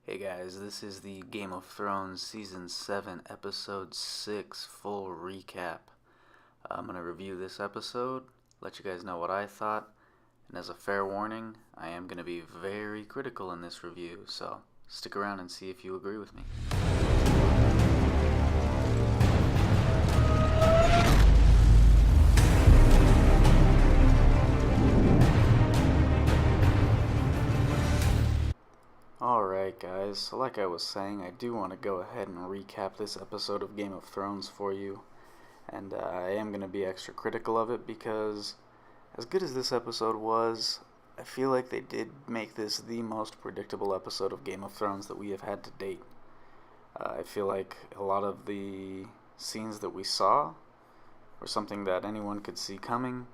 Hey guys, this is the Game of Thrones Season 7, Episode 6 full recap. I'm going to review this episode, let you guys know what I thought, and as a fair warning, I am going to be very critical in this review, so stick around and see if you agree with me. Alright guys, so like I was saying, I do want to go ahead and recap this episode of Game of Thrones for you. And I am going to be extra critical of it because as good as this episode was, I feel like they did make this the most predictable episode of Game of Thrones that we have had to date. I feel like a lot of the scenes that we saw were something that anyone could see coming,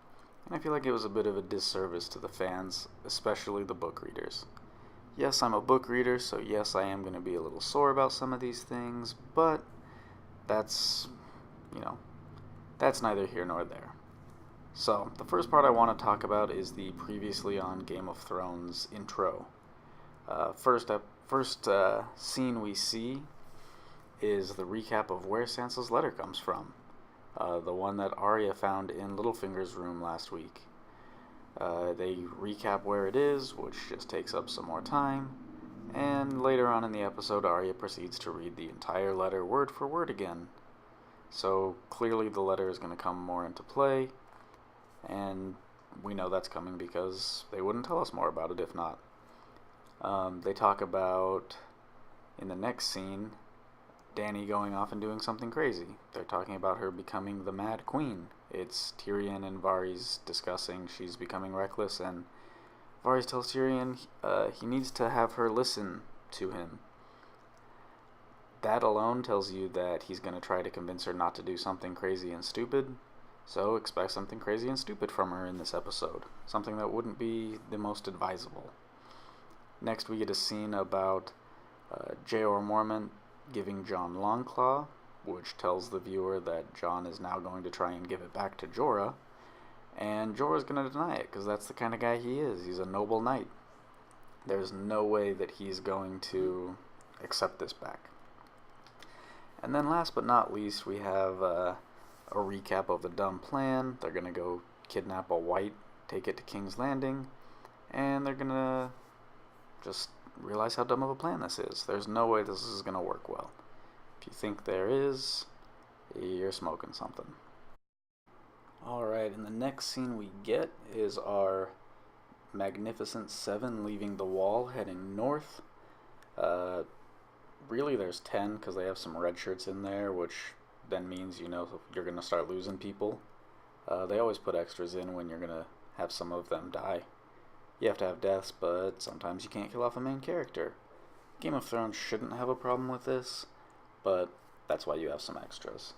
and I feel like it was a bit of a disservice to the fans, especially the book readers. Yes, I'm a book reader, so yes, I am going to be a little sore about some of these things, but that's, that's neither here nor there. So, the first part I want to talk about is the previously on Game of Thrones intro. First scene we see is the recap of where Sansa's letter comes from. The one that Arya found in Littlefinger's room last week. They recap where it is, which just takes up some more time, and later on in the episode, Arya proceeds to read the entire letter word for word again. So clearly the letter is going to come more into play, and we know that's coming because they wouldn't tell us more about it if not. They talk about, in the next scene, Danny going off and doing something crazy. They're talking about her becoming the Mad Queen. It's Tyrion and Varys discussing she's becoming reckless, and Varys tells Tyrion he needs to have her listen to him. That alone tells you that he's going to try to convince her not to do something crazy and stupid, so expect something crazy and stupid from her in this episode. Something that wouldn't be the most advisable. Next we get a scene about J.R. Mormont giving Jon Longclaw, which tells the viewer that Jon is now going to try and give it back to Jorah, and Jorah's going to deny it because that's the kind of guy he is. He's a noble knight. There's no way that he's going to accept this back. And then last but not least, we have a recap of the dumb plan. They're going to go kidnap a white, take it to King's Landing, and they're going to just realize how dumb of a plan this is. There's no way this is going to work well. If you think there is, you're smoking something. Alright, and the next scene we get is our Magnificent Seven leaving the Wall, heading north. Really there's 10, because they have some red shirts in there, which then means, you're going to start losing people. They always put extras in when you're going to have some of them die. You have to have deaths, but sometimes you can't kill off a main character. Game of Thrones shouldn't have a problem with this, but that's why you have some extras.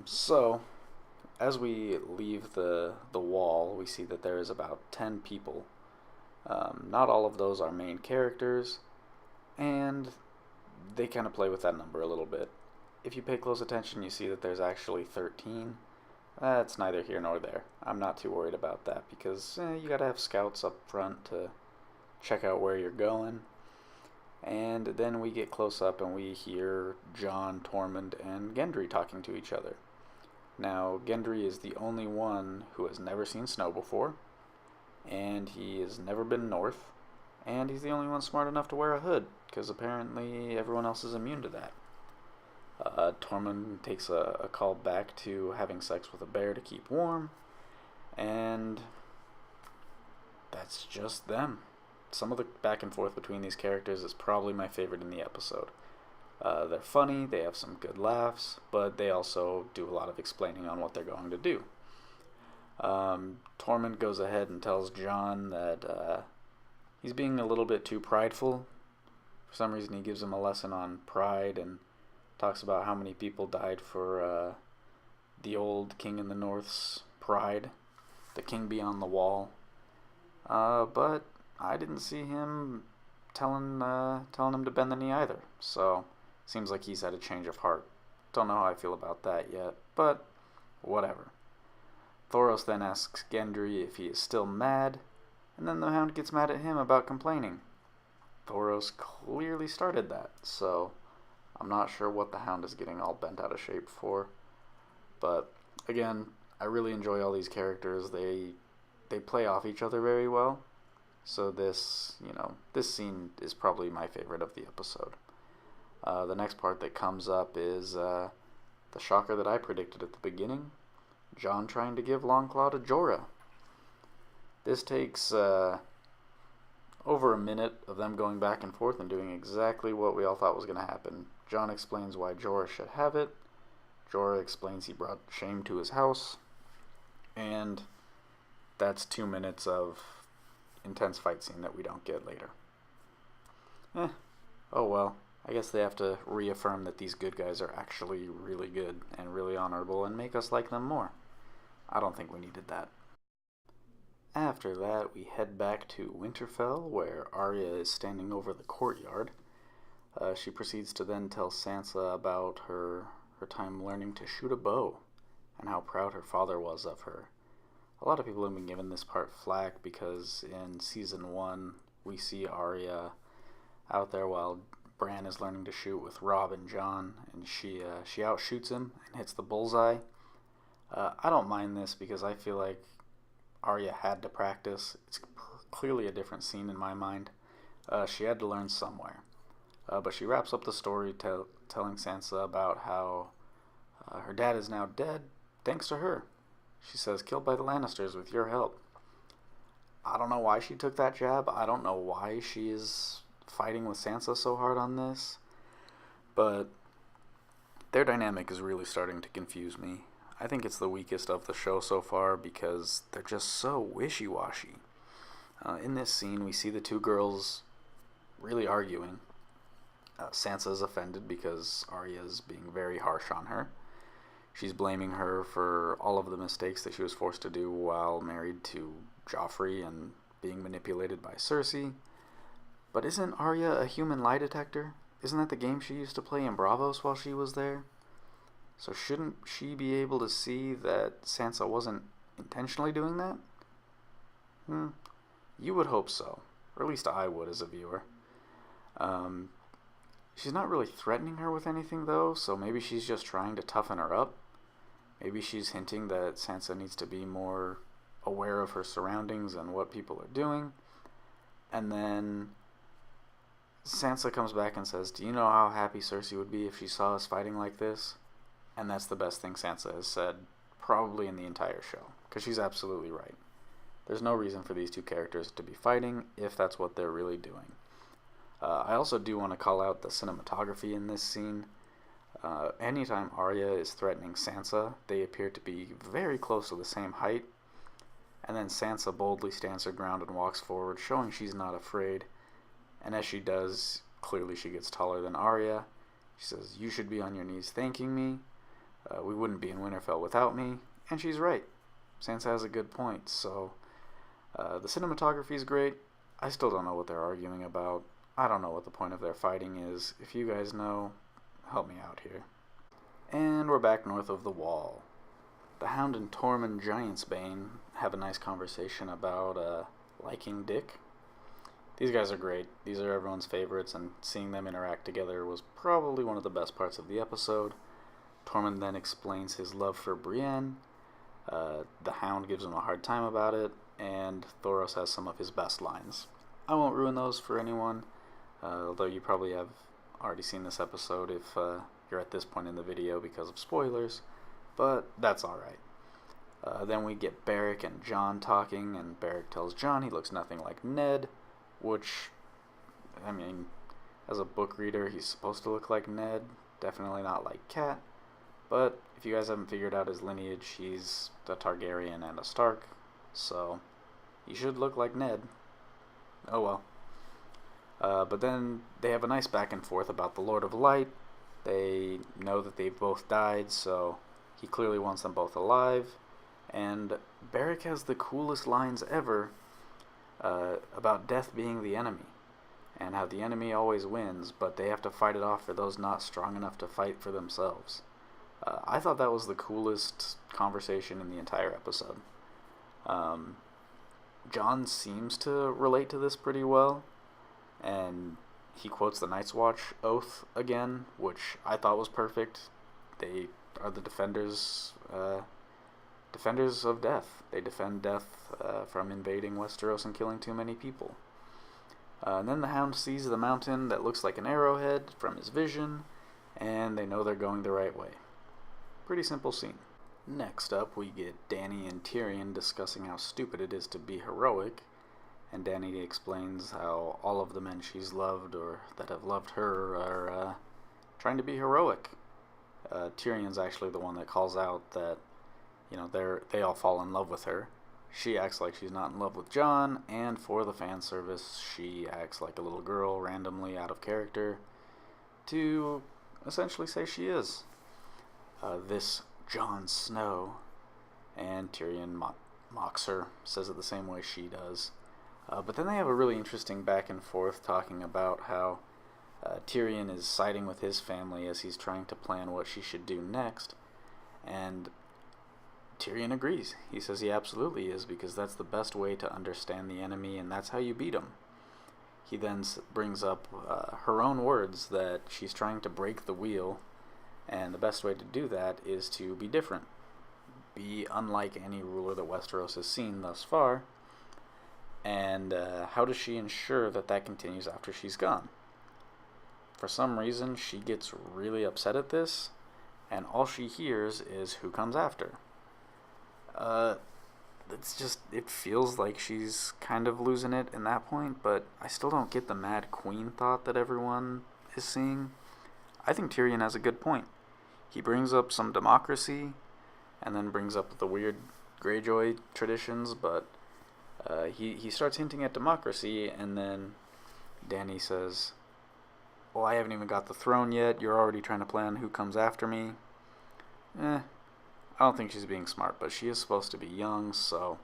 So, as we leave the wall, we see that there is about 10 people. Not all of those are main characters, and they kind of play with that number a little bit. If you pay close attention, you see that there's actually 13. That's neither here nor there. I'm not too worried about that because you gotta have scouts up front to check out where you're going. And then we get close up and we hear Jon, Tormund, and Gendry talking to each other. Now, Gendry is the only one who has never seen snow before, and he has never been north, and he's the only one smart enough to wear a hood, because apparently everyone else is immune to that. Tormund takes a call back to having sex with a bear to keep warm, and that's just them. Some of the back and forth between these characters is probably my favorite in the episode. They're funny, they have some good laughs, but they also do a lot of explaining on what they're going to do. Tormund goes ahead and tells Jon that he's being a little bit too prideful. For some reason he gives him a lesson on pride and talks about how many people died for the old King in the North's pride, the King Beyond the Wall. But I didn't see him telling him to bend the knee either, so seems like he's had a change of heart. Don't know how I feel about that yet, but whatever. Thoros then asks Gendry if he is still mad, and then the Hound gets mad at him about complaining. Thoros clearly started that, so I'm not sure what the Hound is getting all bent out of shape for. But again, I really enjoy all these characters. They play off each other very well. So this scene is probably my favorite of the episode. The next part that comes up is the shocker that I predicted at the beginning. Jon trying to give Longclaw to Jorah. This takes over a minute of them going back and forth and doing exactly what we all thought was going to happen. Jon explains why Jorah should have it. Jorah explains he brought shame to his house. And that's 2 minutes of intense fight scene that we don't get later. Oh well. I guess they have to reaffirm that these good guys are actually really good and really honorable and make us like them more. I don't think we needed that. After that, we head back to Winterfell, where Arya is standing over the courtyard. She proceeds to then tell Sansa about her time learning to shoot a bow and how proud her father was of her. A lot of people have been giving this part flack because in Season 1, we see Arya out there while Bran is learning to shoot with Robb and Jon, and she outshoots him and hits the bullseye. I don't mind this because I feel like Arya had to practice. It's clearly a different scene in my mind. She had to learn somewhere. But she wraps up the story telling Sansa about how her dad is now dead thanks to her. She says, killed by the Lannisters with your help. I don't know why she took that jab. I don't know why she is fighting with Sansa so hard on this. But their dynamic is really starting to confuse me. I think it's the weakest of the show so far because they're just so wishy-washy. In this scene, we see the two girls really arguing. Sansa is offended because Arya is being very harsh on her. She's blaming her for all of the mistakes that she was forced to do while married to Joffrey and being manipulated by Cersei. But isn't Arya a human lie detector? Isn't that the game she used to play in Bravos while she was there? So shouldn't she be able to see that Sansa wasn't intentionally doing that? You would hope so. Or at least I would as a viewer. She's not really threatening her with anything though, so maybe she's just trying to toughen her up. Maybe she's hinting that Sansa needs to be more aware of her surroundings and what people are doing. And then Sansa comes back and says, do you know how happy Cersei would be if she saw us fighting like this? And that's the best thing Sansa has said, probably in the entire show, because she's absolutely right. There's no reason for these two characters to be fighting if that's what they're really doing. I also do want to call out the cinematography in this scene. Anytime Arya is threatening Sansa, they appear to be very close to the same height, and then Sansa boldly stands her ground and walks forward, showing she's not afraid. And as she does, clearly she gets taller than Arya. She says, you should be on your knees thanking me. We wouldn't be in Winterfell without me. And she's right. Sansa has a good point. So the cinematography is great. I still don't know what they're arguing about. I don't know what the point of their fighting is. If you guys know, help me out here. And we're back north of the Wall. The Hound and Tormund Giantsbane have a nice conversation about liking Dick. These guys are great. These are everyone's favorites, and seeing them interact together was probably one of the best parts of the episode. Tormund then explains his love for Brienne. The Hound gives him a hard time about it, and Thoros has some of his best lines. I won't ruin those for anyone, although you probably have already seen this episode if you're at this point in the video because of spoilers, but that's alright. Then we get Beric and Jon talking, and Beric tells Jon he looks nothing like Ned, which, I mean, as a book reader, he's supposed to look like Ned, definitely not like Cat. But if you guys haven't figured out his lineage, he's a Targaryen and a Stark, so he should look like Ned. Oh well. But then they have a nice back and forth about the Lord of Light. They know that they've both died, so he clearly wants them both alive. And Beric has the coolest lines ever about death being the enemy, and how the enemy always wins, but they have to fight it off for those not strong enough to fight for themselves. I thought that was the coolest conversation in the entire episode. Jon seems to relate to this pretty well. and he quotes the Night's Watch oath again, which I thought was perfect. They are the defenders of death. They defend death from invading Westeros and killing too many people. And then the Hound sees the mountain that looks like an arrowhead from his vision, and they know they're going the right way. Pretty simple scene. Next up, we get Danny and Tyrion discussing how stupid it is to be heroic, and Danny explains how all of the men she's loved or that have loved her are trying to be heroic. Tyrion's actually the one that calls out that, they all fall in love with her. She acts like she's not in love with Jon, and for the fan service, she acts like a little girl randomly out of character to essentially say she is. This Jon Snow, and Tyrion mocks her, says it the same way she does. But then they have a really interesting back and forth talking about how Tyrion is siding with his family as he's trying to plan what she should do next, and Tyrion agrees. He says he absolutely is, because that's the best way to understand the enemy, and that's how you beat him. He then brings up her own words that she's trying to break the wheel, and the best way to do that is to be different. Be unlike any ruler that Westeros has seen thus far. And how does she ensure that that continues after she's gone? For some reason, she gets really upset at this, and all she hears is who comes after. It feels like she's kind of losing it in that point, but I still don't get the Mad Queen thought that everyone is seeing. I think Tyrion has a good point. He brings up some democracy, and then brings up the weird Greyjoy traditions, but he starts hinting at democracy, and then Danny says, well, I haven't even got the throne yet, you're already trying to plan who comes after me. I don't think she's being smart, but she is supposed to be young, so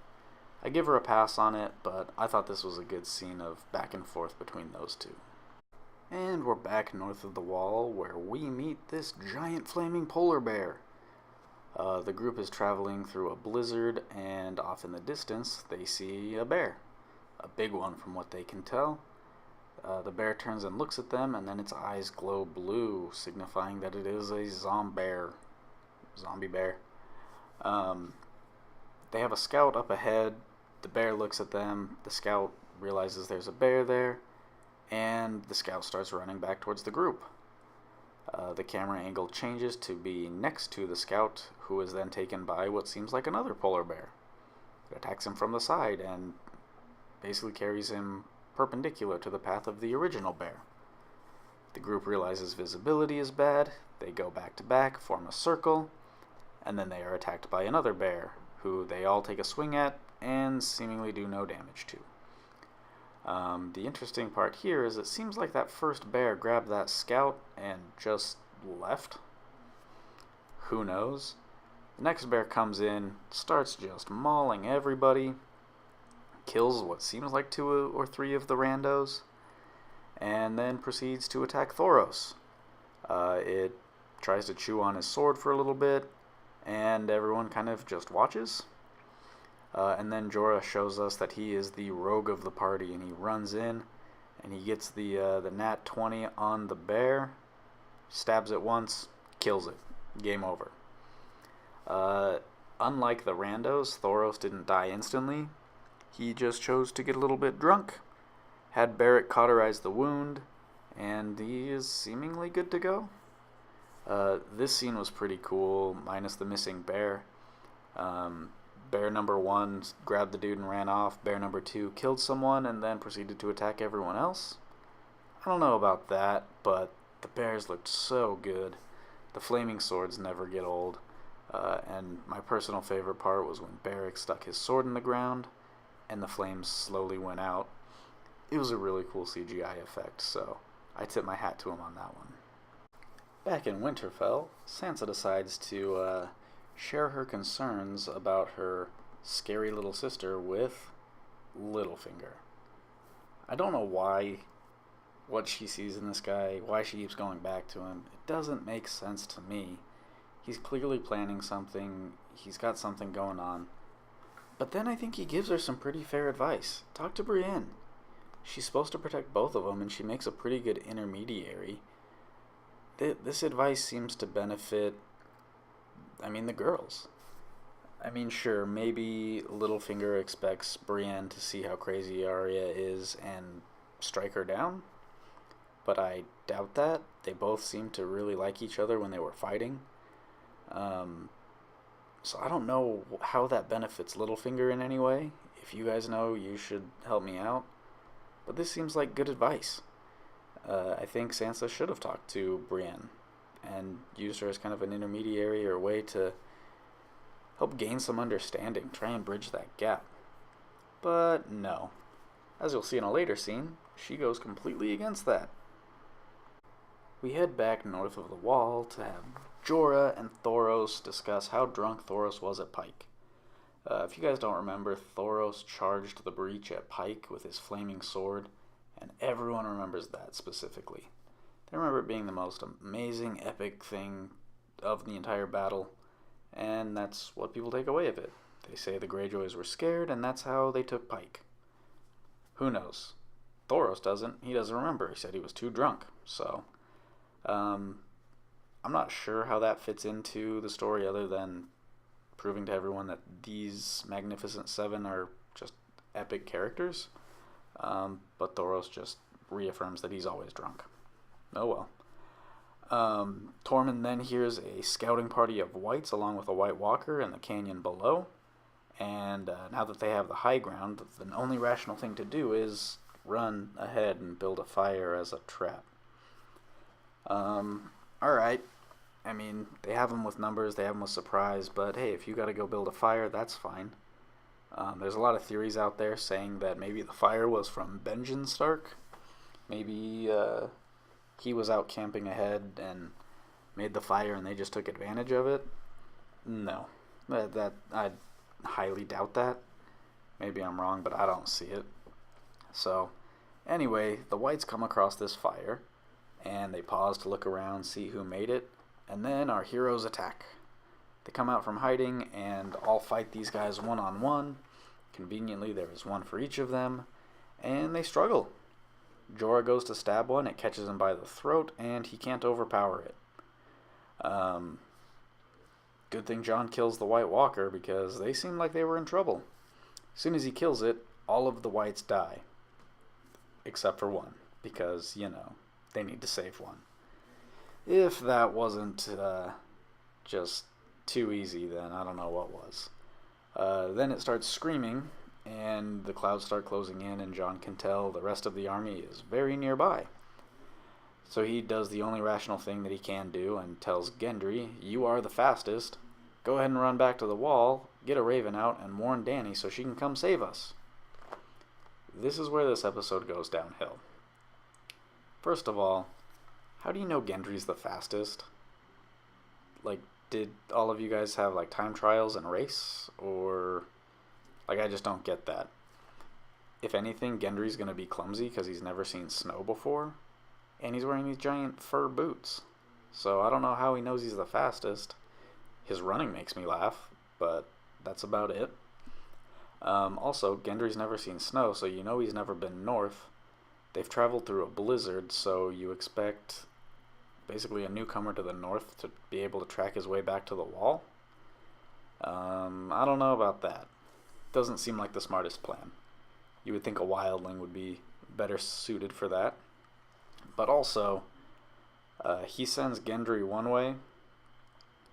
I give her a pass on it, but I thought this was a good scene of back and forth between those two. And we're back north of the Wall, where we meet this giant flaming polar bear. The group is traveling through a blizzard, and off in the distance, they see a bear. A big one from what they can tell. The bear turns and looks at them, and then its eyes glow blue, signifying that it is a zombie bear. They have a scout up ahead. The bear looks at them. The scout realizes there's a bear there, and the scout starts running back towards the group. The camera angle changes to be next to the scout, who is then taken by what seems like another polar bear. It attacks him from the side and basically carries him perpendicular to the path of the original bear. The group realizes visibility is bad. They go back to back, form a circle, and then they are attacked by another bear, who they all take a swing at and seemingly do no damage to. The interesting part here is it seems like that first bear grabbed that scout and just left. Who knows? The next bear comes in, starts just mauling everybody, kills what seems like 2 or 3 of the randos, and then proceeds to attack Thoros. It tries to chew on his sword for a little bit, and everyone kind of just watches. And then Jorah shows us that he is the rogue of the party, and he runs in, and he gets the nat 20 on the bear, stabs it once, kills it. Game over. Unlike the randos, Thoros didn't die instantly. He just chose to get a little bit drunk, had Barrett cauterize the wound, and he is seemingly good to go. This scene was pretty cool, minus the missing bear. Bear number 1 grabbed the dude and ran off. Bear number 2 killed someone and then proceeded to attack everyone else. I don't know about that, but the bears looked so good. The flaming swords never get old. And my personal favorite part was when Barrick stuck his sword in the ground and the flames slowly went out. It was a really cool CGI effect, so I tip my hat to him on that one. Back in Winterfell, Sansa decides to share her concerns about her scary little sister with Littlefinger. I don't know what she sees in this guy, why she keeps going back to him. It doesn't make sense to me. He's clearly planning something, he's got something going on. But then I think he gives her some pretty fair advice. Talk to Brienne. she's supposed to protect both of them, and she makes a pretty good intermediary. This advice seems to benefit, the girls. Sure, maybe Littlefinger expects Brienne to see how crazy Arya is and strike her down, but I doubt that. They both seem to really like each other when they were fighting. So I don't know how that benefits Littlefinger in any way. If you guys know, you should help me out. But this seems like good advice. I think Sansa should have talked to Brienne and used her as kind of an intermediary or way to help gain some understanding, try and bridge that gap. But no. As you'll see in a later scene, she goes completely against that. We head back north of the Wall to have Jorah and Thoros discuss how drunk Thoros was at Pike. If you guys don't remember, Thoros charged the breach at Pike with his flaming sword, and everyone remembers that specifically. They remember it being the most amazing, epic thing of the entire battle, and that's what people take away of it. They say the Greyjoys were scared, and that's how they took Pike. Who knows? Thoros doesn't. He doesn't remember. He said he was too drunk. So, I'm not sure how that fits into the story other than proving to everyone that these Magnificent Seven are just epic characters. But Thoros just reaffirms that he's always drunk. Oh well. Tormund then hears a scouting party of whites along with a White Walker in the canyon below. And now that they have the high ground, the only rational thing to do is run ahead and build a fire as a trap. Alright. They have them with numbers, they have them with surprise, but hey, if you gotta go build a fire, that's fine. There's a lot of theories out there saying that maybe the fire was from Benjen Stark. Maybe he was out camping ahead and made the fire and they just took advantage of it. No. I highly doubt that. Maybe I'm wrong, but I don't see it. So, anyway, the whites come across this fire, and they pause to look around, see who made it, and then our heroes attack. They come out from hiding and all fight these guys one-on-one. Conveniently, there is one for each of them, and they struggle. Jorah goes to stab one, it catches him by the throat, and he can't overpower it. Good thing Jon kills the White Walker, because they seemed like they were in trouble. As soon as he kills it, all of the whites die. Except for one, because, they need to save one. If that wasn't just too easy, then I don't know what was. Then it starts screaming, and the clouds start closing in, and Jon can tell the rest of the army is very nearby. So he does the only rational thing that he can do and tells Gendry, "You are the fastest. Go ahead and run back to the wall, get a raven out, and warn Danny so she can come save us." This is where this episode goes downhill. First of all, how do you know Gendry's the fastest? Did all of you guys have, time trials and race? Or, I just don't get that. If anything, Gendry's going to be clumsy because he's never seen snow before. And he's wearing these giant fur boots. So I don't know how he knows he's the fastest. His running makes me laugh, but that's about it. Also, Gendry's never seen snow, so he's never been north. They've traveled through a blizzard, so you expect basically a newcomer to the north to be able to track his way back to the wall. I don't know about that. Doesn't seem like the smartest plan. You would think a wildling would be better suited for that. But also, he sends Gendry one way.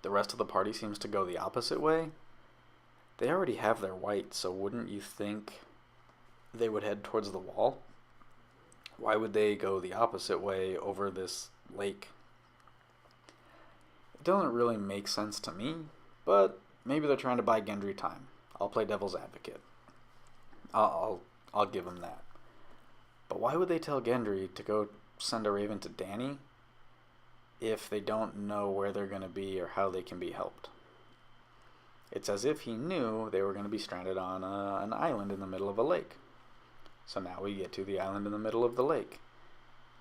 The rest of the party seems to go the opposite way. They already have their white, so wouldn't you think they would head towards the wall? Why would they go the opposite way over this lake? It doesn't really make sense to me, but maybe they're trying to buy Gendry time. I'll play devil's advocate. I'll give them that. But why would they tell Gendry to go send a raven to Danny if they don't know where they're going to be or how they can be helped? It's as if he knew they were going to be stranded on an island in the middle of a lake. So now we get to the island in the middle of the lake.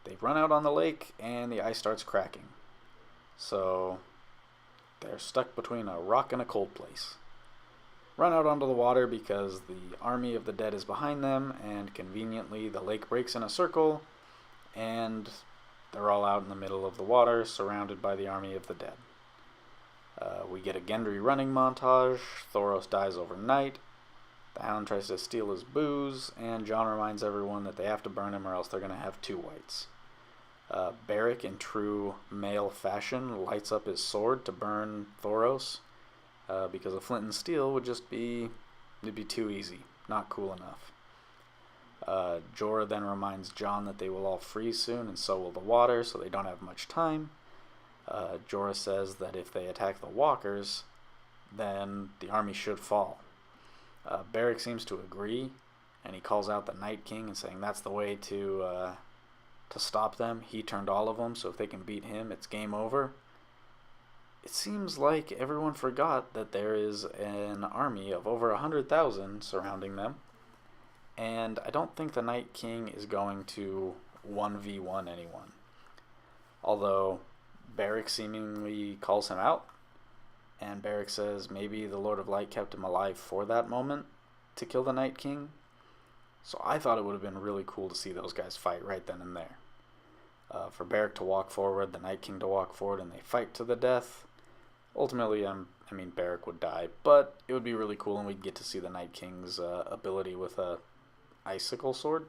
They run out on the lake and the ice starts cracking. So they're stuck between a rock and a cold place. run out onto the water because the army of the dead is behind them, and conveniently the lake breaks in a circle, and they're all out in the middle of the water, surrounded by the army of the dead. We get a Gendry running montage. Thoros dies overnight. The Hound tries to steal his booze, and Jon reminds everyone that they have to burn him or else they're going to have two whites. Beric, in true male fashion, lights up his sword to burn Thoros, because a flint and steel would just be too easy, not cool enough. Jorah then reminds Jon that they will all freeze soon, and so will the water, so they don't have much time. Jorah says that if they attack the walkers, then the army should fall. Beric seems to agree, and he calls out the Night King and saying that's the way to stop them. He turned all of them, so if they can beat him, it's game over. It seems like everyone forgot that there is an army of over 100,000 surrounding them, and I don't think the Night King is going to 1v1 anyone. Although Beric seemingly calls him out, and Beric says maybe the Lord of Light kept him alive for that moment to kill the Night King. So I thought it would have been really cool to see those guys fight right then and there. For Beric to walk forward, the Night King to walk forward, and they fight to the death. Ultimately, Beric would die, but it would be really cool, and we'd get to see the Night King's ability with a icicle sword.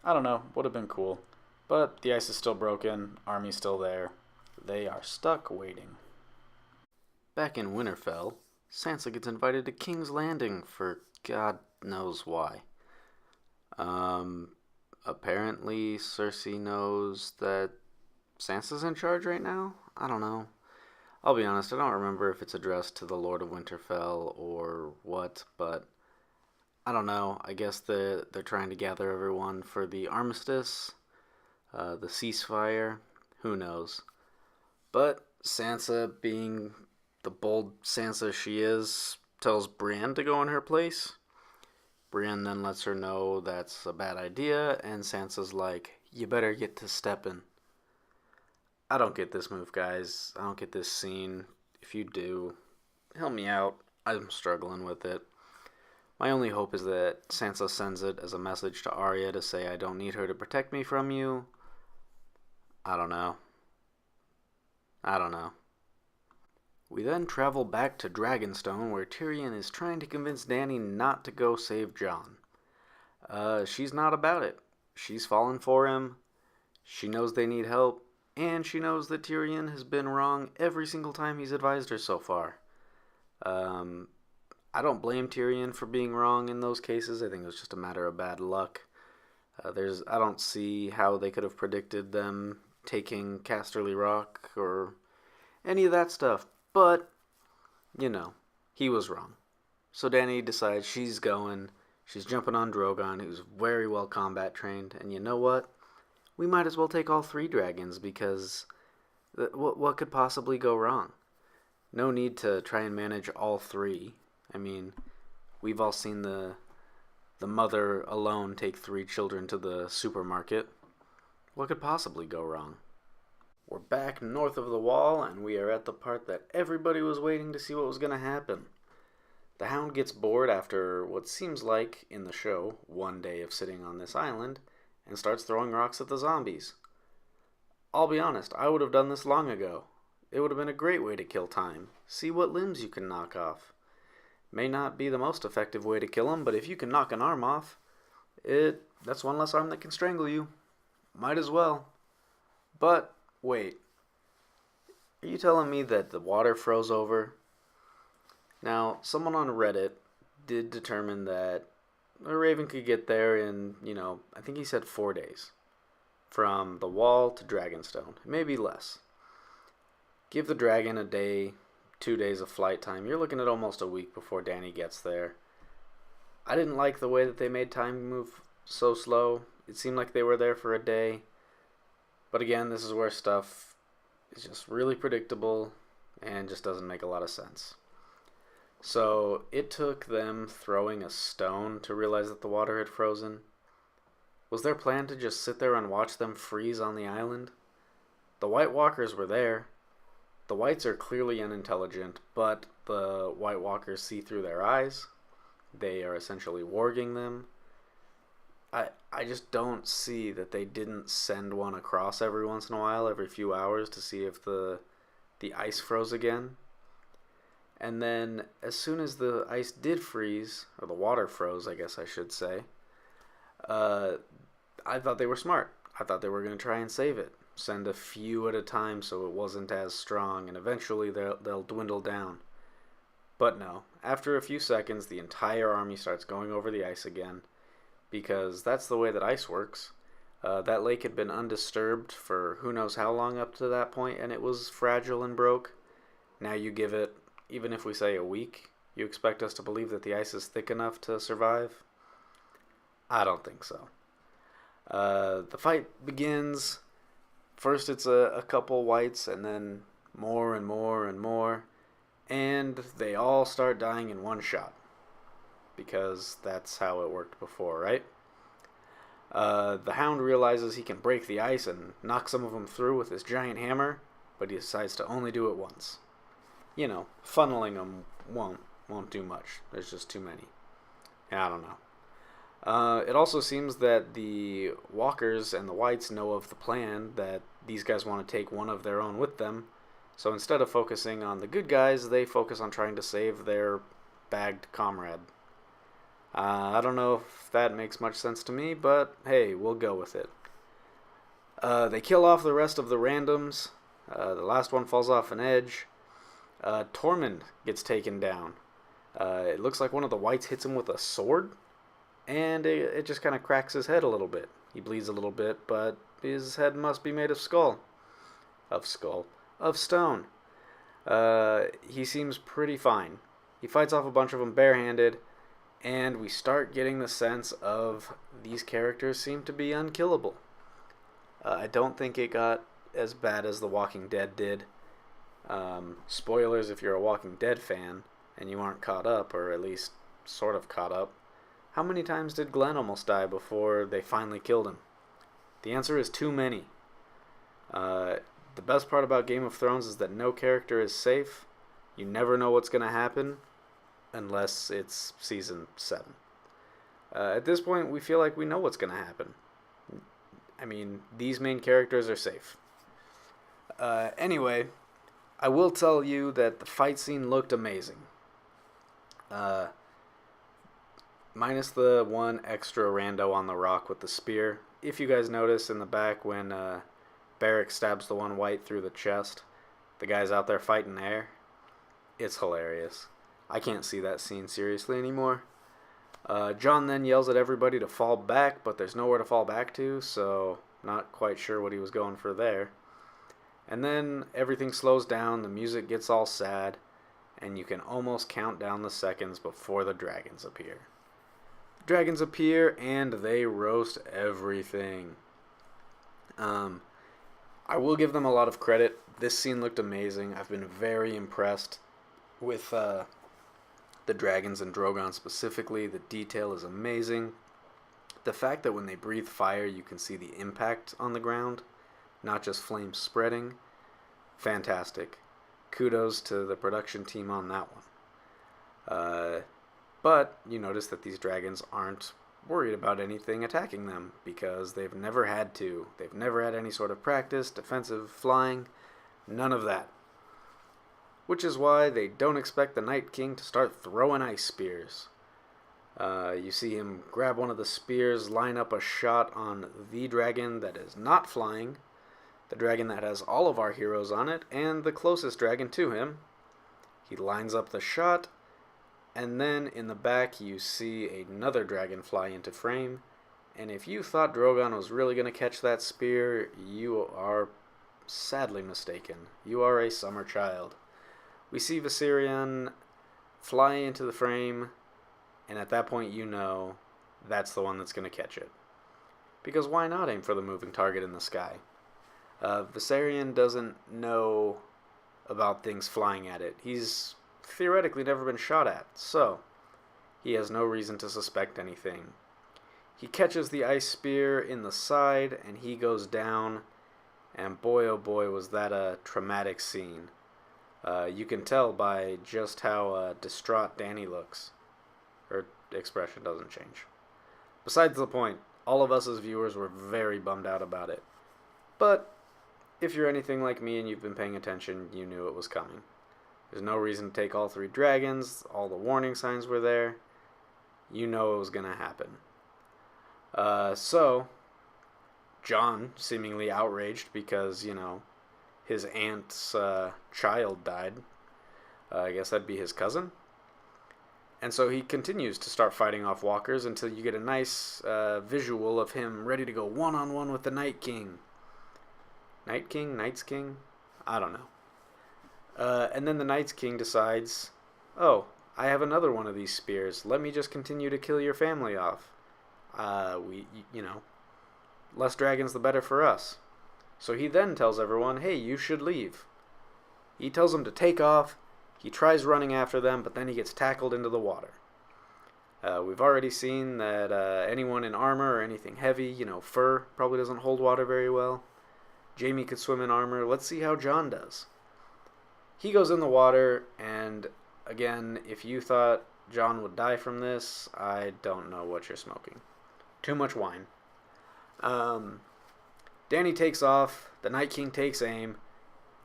I don't know, would have been cool. But the ice is still broken, army's still there. They are stuck waiting. Back in Winterfell, Sansa gets invited to King's Landing for God knows why. Apparently Cersei knows that Sansa's in charge right now? I don't know. I'll be honest, I don't remember if it's addressed to the Lord of Winterfell or what, but I don't know. I guess they're trying to gather everyone for the armistice, the ceasefire, who knows. But Sansa, being the bold Sansa she is, tells Brienne to go in her place. Brienne then lets her know that's a bad idea, and Sansa's like, you better get to steppin'. I don't get this move, guys. I don't get this scene. If you do, help me out. I'm struggling with it. My only hope is that Sansa sends it as a message to Arya to say I don't need her to protect me from you. I don't know. We then travel back to Dragonstone, where Tyrion is trying to convince Danny not to go save Jon. She's not about it. She's fallen for him. She knows they need help, and she knows that Tyrion has been wrong every single time he's advised her so far. I don't blame Tyrion for being wrong in those cases. I think it was just a matter of bad luck. I don't see how they could have predicted them taking Casterly Rock or any of that stuff. But, he was wrong. So Danny decides she's jumping on Drogon, who's very well combat trained. And you know what? We might as well take all 3 dragons, because what could possibly go wrong? No need to try and manage all 3. We've all seen the mother alone take 3 children to the supermarket. What could possibly go wrong? We're back north of the wall, and we are at the part that everybody was waiting to see what was going to happen. The Hound gets bored after what seems like, in the show, 1 day of sitting on this island, and starts throwing rocks at the zombies. I'll be honest, I would have done this long ago. It would have been a great way to kill time. See what limbs you can knock off. May not be the most effective way to kill them, but if you can knock an arm off, that's one less arm that can strangle you. Might as well. But wait, are you telling me that the water froze over? Now, someone on Reddit did determine that a raven could get there in, I think he said 4 days. From the wall to Dragonstone. Maybe less. Give the dragon a day, 2 days of flight time. You're looking at almost a week before Danny gets there. I didn't like the way that they made time move so slow. It seemed like they were there for a day. But again, this is where stuff is just really predictable and just doesn't make a lot of sense. So it took them throwing a stone to realize that the water had frozen. Was their plan to just sit there and watch them freeze on the island? The White Walkers were there. The whites are clearly unintelligent, but the White Walkers see through their eyes. They are essentially warging them. I just don't see that they didn't send one across every once in a while, every few hours, to see if the ice froze again. And then as soon as the ice did freeze, or the water froze, I guess I should say, I thought they were smart. I thought they were going to try and save it. Send a few at a time so it wasn't as strong, and eventually they'll dwindle down. But no, after a few seconds, the entire army starts going over the ice again, because that's the way that ice works. That lake had been undisturbed for who knows how long up to that point, and it was fragile and broke. Now you give it, even if we say a week, you expect us to believe that the ice is thick enough to survive? I don't think so. The fight begins. First it's a couple whites, and then more and more and more, and they all start dying in one shot. Because that's how it worked before, right? The Hound realizes he can break the ice and knock some of them through with his giant hammer, but he decides to only do it once. You know, funneling them won't do much. There's just too many. I don't know. It also seems that the Walkers and the Whites know of the plan, that these guys want to take one of their own with them. So instead of focusing on the good guys, they focus on trying to save their bagged comrade. I don't know if that makes much sense to me, but hey, we'll go with it. They kill off the rest of the randoms. The last one falls off an edge. Tormund gets taken down. It looks like one of the whites hits him with a sword, and it just kind of cracks his head a little bit. He bleeds a little bit, but his head must be made of stone. He seems pretty fine. He fights off a bunch of them barehanded, and we start getting the sense of these characters seem to be unkillable. I don't think it got as bad as The Walking Dead did. Spoilers if you're a Walking Dead fan and you aren't caught up, or at least sort of caught up. How many times did Glenn almost die before they finally killed him? The answer is too many. The best part about Game of Thrones is that no character is safe. You never know what's going to happen unless it's season 7. At this point, we feel like we know what's going to happen. I mean, these main characters are safe. Anyway, I will tell you that the fight scene looked amazing. Minus the one extra rando on the rock with the spear. If you guys notice in the back when Beric stabs the one white through the chest, the guy's out there fighting air. It's hilarious. I can't see that scene seriously anymore. Jon then yells at everybody to fall back, but there's nowhere to fall back to, so not quite sure what he was going for there. And then everything slows down, the music gets all sad, and you can almost count down the seconds before the dragons appear. Dragons appear, and they roast everything. I will give them a lot of credit. This scene looked amazing. I've been very impressed with the dragons and Drogon specifically. The detail is amazing. The fact that when they breathe fire, you can see the impact on the ground, not just flames spreading. Fantastic. Kudos to the production team on that one. But you notice that these dragons aren't worried about anything attacking them, because they've never had to. They've never had any sort of practice, defensive flying, none of that. Which is why they don't expect the Night King to start throwing ice spears. You see him grab one of the spears, line up a shot on the dragon that is not flying, the dragon that has all of our heroes on it, and the closest dragon to him. He lines up the shot, and then in the back you see another dragon fly into frame, and if you thought Drogon was really going to catch that spear, you are sadly mistaken. You are a summer child. We see Viserion fly into the frame, and at that point you know that's the one that's going to catch it. Because why not aim for the moving target in the sky? Viserion doesn't know about things flying at it. He's theoretically never been shot at, so he has no reason to suspect anything. He catches the ice spear in the side, and he goes down, and boy oh boy was that a traumatic scene. You can tell by just how distraught Danny looks. Her expression doesn't change. Besides the point, all of us as viewers were very bummed out about it. But if you're anything like me and you've been paying attention, you knew it was coming. There's no reason to take all 3 dragons. All the warning signs were there. You know it was going to happen. So, Jon, seemingly outraged because, his aunt's child died. I guess that'd be his cousin. And so he continues to start fighting off walkers until you get a nice visual of him ready to go one-on-one with the Night King. Night King? Night's King? I don't know. And then the Night's King decides, oh, I have another one of these spears. Let me just continue to kill your family off. Less dragons the better for us. So he then tells everyone, hey, you should leave. He tells them to take off. He tries running after them, but then he gets tackled into the water. We've already seen that anyone in armor or anything heavy, fur, probably doesn't hold water very well. Jaime could swim in armor. Let's see how Jon does. He goes in the water, and again, if you thought Jon would die from this, I don't know what you're smoking. Too much wine. Danny takes off. The Night King takes aim,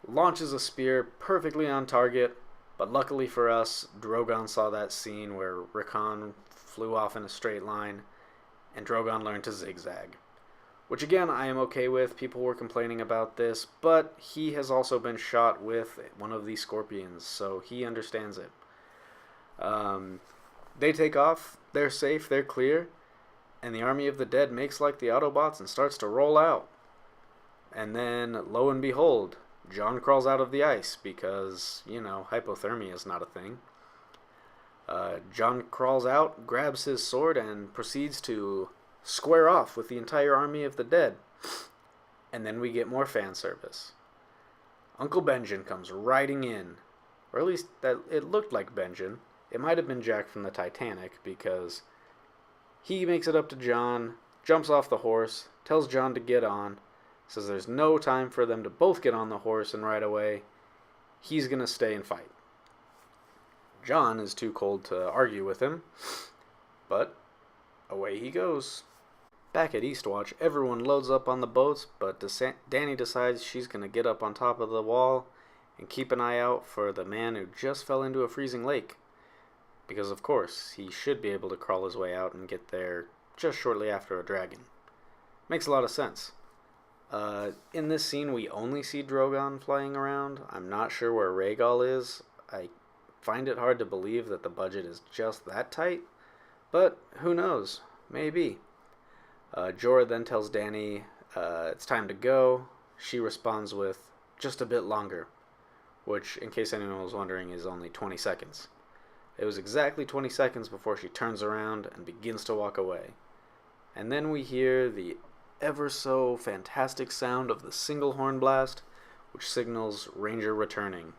launches a spear perfectly on target, but luckily for us, Drogon saw that scene where Rickon flew off in a straight line, and Drogon learned to zigzag. Which again, I am okay with. People were complaining about this, but he has also been shot with one of these scorpions, so he understands it. They take off, they're safe, they're clear, and the army of the dead makes like the Autobots and starts to roll out. And then, lo and behold, Jon crawls out of the ice because, hypothermia is not a thing. Jon crawls out, grabs his sword, and proceeds to square off with the entire army of the dead. And then we get more fan service. Uncle Benjen comes riding in, or at least that it looked like Benjen. It might have been Jack from the Titanic, because he makes it up to Jon, jumps off the horse, tells Jon to get on, says there's no time for them to both get on the horse and ride away. He's going to stay and fight. Jon is too cold to argue with him, but away he goes. Back at Eastwatch, everyone loads up on the boats, but Danny decides she's going to get up on top of the wall and keep an eye out for the man who just fell into a freezing lake. Because, of course, he should be able to crawl his way out and get there just shortly after a dragon. Makes a lot of sense. In this scene, we only see Drogon flying around. I'm not sure where Rhaegal is. I find it hard to believe that the budget is just that tight, but who knows? Maybe. Jorah then tells Danny it's time to go. She responds with, just a bit longer, which, in case anyone was wondering, is only 20 seconds. It was exactly 20 seconds before she turns around and begins to walk away. And then we hear the ever so fantastic sound of the single horn blast, which signals Ranger returning.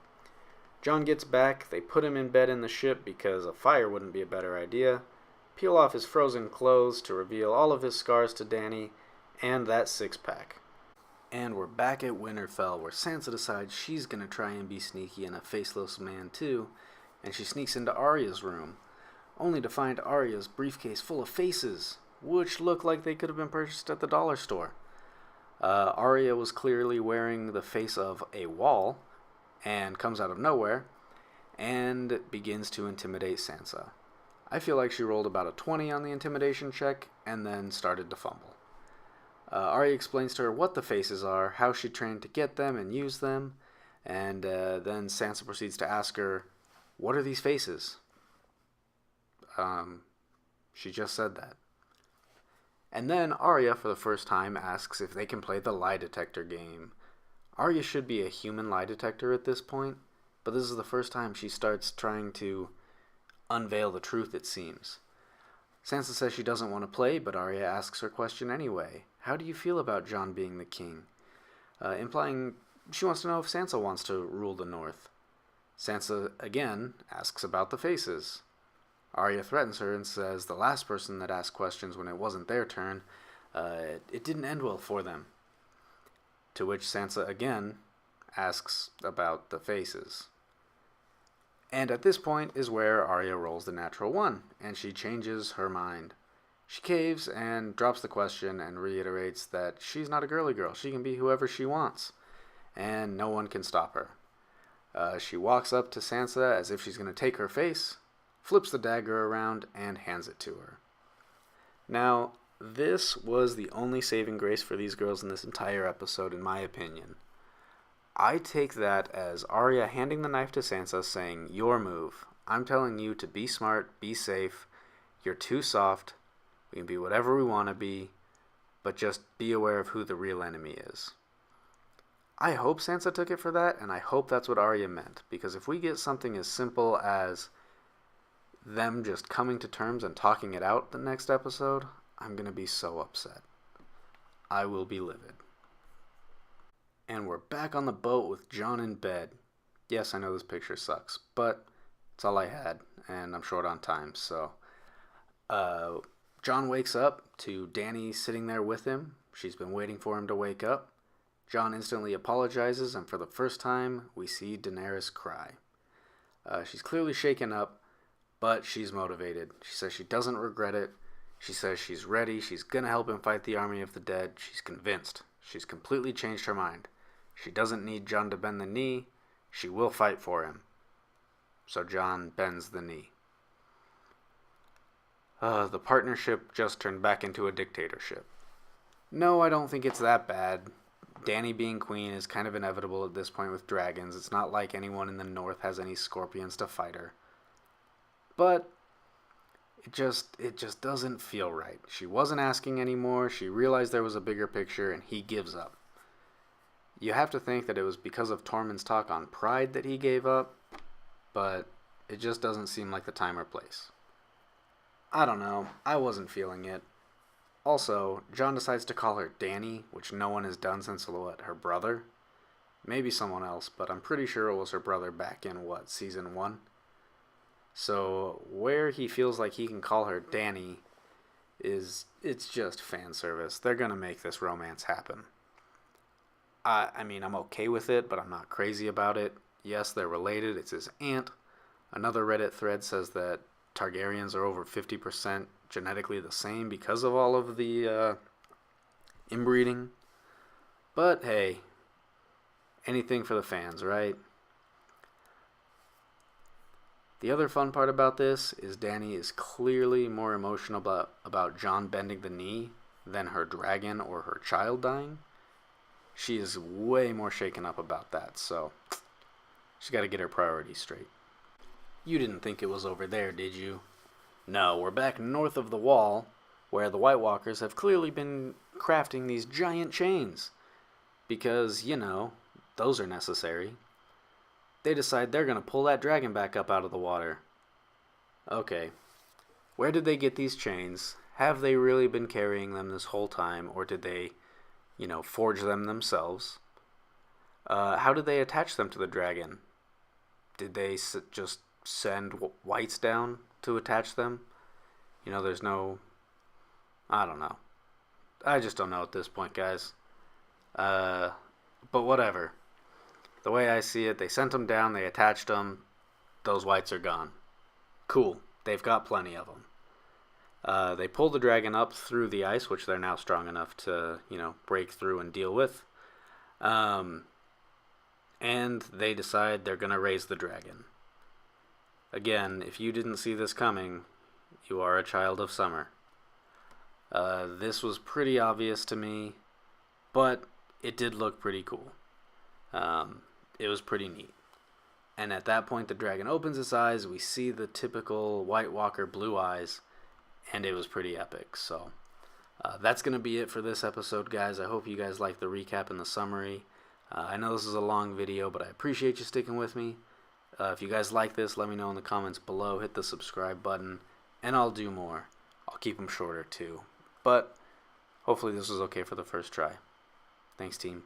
Jon gets back, they put him in bed in the ship because a fire wouldn't be a better idea, peel off his frozen clothes to reveal all of his scars to Danny, and that six-pack. And we're back at Winterfell, where Sansa decides she's gonna try and be sneaky and a faceless man too, and she sneaks into Arya's room, only to find Arya's briefcase full of faces, which look like they could have been purchased at the dollar store. Arya was clearly wearing the face of a wall, and comes out of nowhere, and begins to intimidate Sansa. I feel like she rolled about a 20 on the intimidation check, and then started to fumble. Arya explains to her what the faces are, how she trained to get them and use them, and then Sansa proceeds to ask her, what are these faces? She just said that. And then Arya, for the first time, asks if they can play the lie detector game. Arya should be a human lie detector at this point, but this is the first time she starts trying to unveil the truth, it seems. Sansa says she doesn't want to play, but Arya asks her question anyway. How do you feel about Jon being the king? Implying she wants to know if Sansa wants to rule the North. Sansa, again, asks about the faces. Arya threatens her and says the last person that asked questions when it wasn't their turn, it didn't end well for them. To which Sansa again asks about the faces. And at this point is where Arya rolls the natural one, and she changes her mind. She caves and drops the question and reiterates that she's not a girly girl. She can be whoever she wants, and no one can stop her. She walks up to Sansa as if she's going to take her face, flips the dagger around, and hands it to her. Now, this was the only saving grace for these girls in this entire episode, in my opinion. I take that as Arya handing the knife to Sansa, saying, "Your move. I'm telling you to be smart, be safe. You're too soft. We can be whatever we want to be, but just be aware of who the real enemy is." I hope Sansa took it for that, and I hope that's what Arya meant, because if we get something as simple as them just coming to terms and talking it out the next episode, I'm going to be so upset. I will be livid. And we're back on the boat with Jon in bed. Yes, I know this picture sucks, but it's all I had, and I'm short on time, so... Jon wakes up to Danny sitting there with him. She's been waiting for him to wake up. Jon instantly apologizes, and for the first time, we see Daenerys cry. She's clearly shaken up, but she's motivated. She says she doesn't regret it. She says she's ready. She's going to help him fight the army of the dead. She's convinced. She's completely changed her mind. She doesn't need Jon to bend the knee. She will fight for him. So Jon bends the knee. The partnership just turned back into a dictatorship. No, I don't think it's that bad. Danny being queen is kind of inevitable at this point with dragons. It's not like anyone in the north has any scorpions to fight her. But it just doesn't feel right. She wasn't asking anymore. She realized there was a bigger picture, and he gives up. You have to think that it was because of Tormund's talk on pride that he gave up, but it just doesn't seem like the time or place. I don't know. I wasn't feeling it. Also, Jon decides to call her Danny, which no one has done since, her brother? Maybe someone else, but I'm pretty sure it was her brother back in, season 1? So, where he feels like he can call her Danny it's just fan service. They're gonna make this romance happen. I mean, I'm okay with it, but I'm not crazy about it. Yes, they're related. It's his aunt. Another Reddit thread says that Targaryens are over 50% genetically the same because of all of the inbreeding. But hey, anything for the fans, right? The other fun part about this is Danny is clearly more emotional about Jon bending the knee than her dragon or her child dying. She is way more shaken up about that, so she's got to get her priorities straight. You didn't think it was over there, did you? No, we're back north of the wall, where the White Walkers have clearly been crafting these giant chains. Because, those are necessary. They decide they're going to pull that dragon back up out of the water. Okay, where did they get these chains? Have they really been carrying them this whole time, or did they, forge them themselves? How did they attach them to the dragon? Did they just send whites down to attach them? There's no... I don't know. I just don't know at this point, guys. But whatever. The way I see it, they sent them down, they attached them, those whites are gone. Cool. They've got plenty of them. They pull the dragon up through the ice, which they're now strong enough to, break through and deal with. And they decide they're going to raise the dragon. Again, if you didn't see this coming, you are a child of summer. This was pretty obvious to me, but it did look pretty cool. It was pretty neat. And at that point, the dragon opens its eyes. We see the typical White Walker blue eyes, and it was pretty epic. So that's going to be it for this episode, guys. I hope you guys liked the recap and the summary. I know this is a long video, but I appreciate you sticking with me. If you guys like this, let me know in the comments below. Hit the subscribe button, and I'll do more. I'll keep them shorter, too. But hopefully this was okay for the first try. Thanks, team.